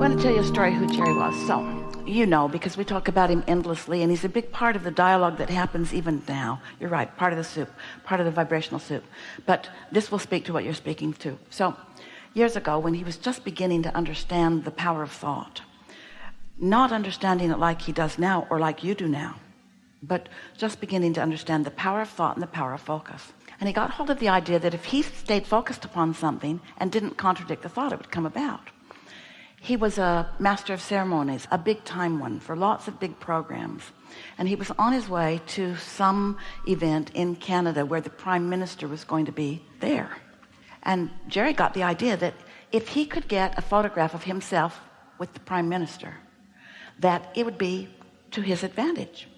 want to tell you a story who Jerry was. So, you know, because we talk about him endlessly, and he's a big part of the dialogue that happens even now. You're right, part of the soup, part of the vibrational soup. But this will speak to what you're speaking to. So, years ago, when he was just beginning to understand the power of thought, not understanding it like he does now or like you do now, but just beginning to understand the power of thought and the power of focus. And he got hold of the idea that if he stayed focused upon something and didn't contradict the thought, it would come about. He was a master of ceremonies, a big time one for lots of big programs. And he was on his way to some event in Canada where the Prime Minister was going to be there. And Jerry got the idea that if he could get a photograph of himself with the Prime Minister, that it would be to his advantage.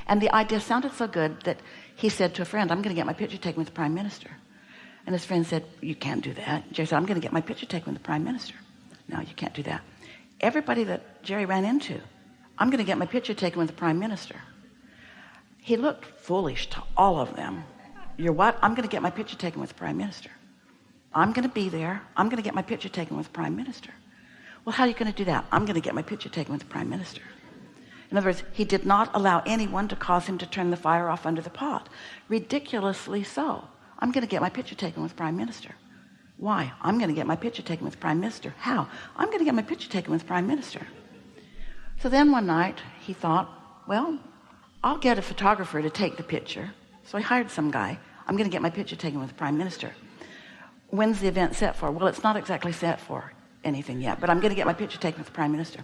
And the idea sounded so good that he said to a friend, I'm going to get my picture taken with the Prime Minister. And his friend said, you can't do that. Jerry said, I'm going to get my picture taken with the Prime Minister. No, you can't do that. Everybody that Jerry ran into, I'm going to get my picture taken with the Prime Minister. He looked foolish to all of them. You're what? I'm going to get my picture taken with the Prime Minister. I'm going to be there. I'm going to get my picture taken with the Prime Minister. Well, how are you going to do that? I'm going to get my picture taken with the Prime Minister. In other words, he did not allow anyone to cause him to turn the fire off under the pot. Ridiculously so. I'm going to get my picture taken with the Prime Minister. Why? I'm going to get my picture taken with the Prime Minister. How? I'm going to get my picture taken with the Prime Minister. So then one night he thought, well, I'll get a photographer to take the picture. So he hired some guy. I'm going to get my picture taken with the Prime Minister. When's the event set for? Well, it's not exactly set for anything yet, but I'm going to get my picture taken with the Prime Minister.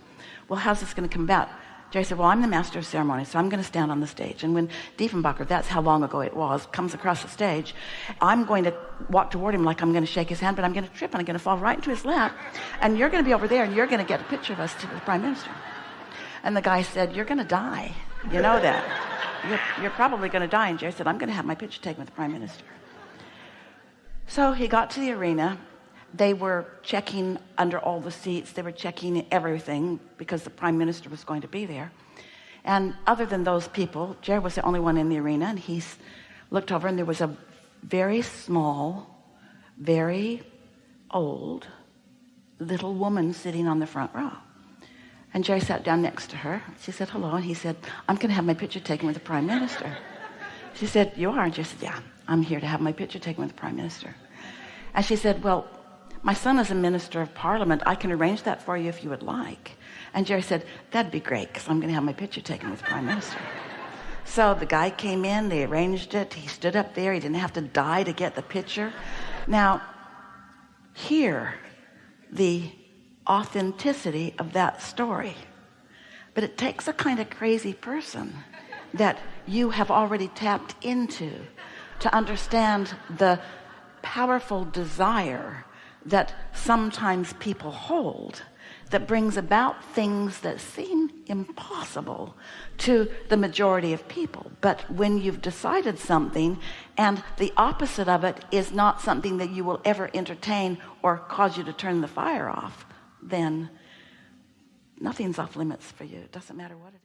Well, how's this going to come about? Jerry said, well, I'm the master of ceremonies, so I'm going to stand on the stage. And when Diefenbacher, that's how long ago it was, comes across the stage, I'm going to walk toward him like I'm going to shake his hand, but I'm going to trip and I'm going to fall right into his lap. And you're going to be over there and you're going to get a picture of us to the Prime Minister. And the guy said, you're going to die. You know that. You're probably going to die. And Jerry said, I'm going to have my picture taken with the Prime Minister. So he got to the arena. They were checking under all the seats. They were checking everything because the Prime Minister was going to be there. And other than those people, Jerry was the only one in the arena, and he looked over and there was a very small, very old little woman sitting on the front row. And Jerry sat down next to her. She said, hello. And he said, I'm going to have my picture taken with the Prime Minister. She said, you are? And Jerry said, yeah, I'm here to have my picture taken with the Prime Minister. And she said, well, my son is a minister of parliament. I can arrange that for you if you would like. And Jerry said, that'd be great because I'm going to have my picture taken with the Prime Minister. So the guy came in, they arranged it. He stood up there. He didn't have to die to get the picture. Now, hear the authenticity of that story. But it takes a kind of crazy person that you have already tapped into to understand the powerful desire that sometimes people hold that brings about things that seem impossible to the majority of people. But when you've decided something and the opposite of it is not something that you will ever entertain or cause you to turn the fire off, then nothing's off limits for you. It doesn't matter what it is.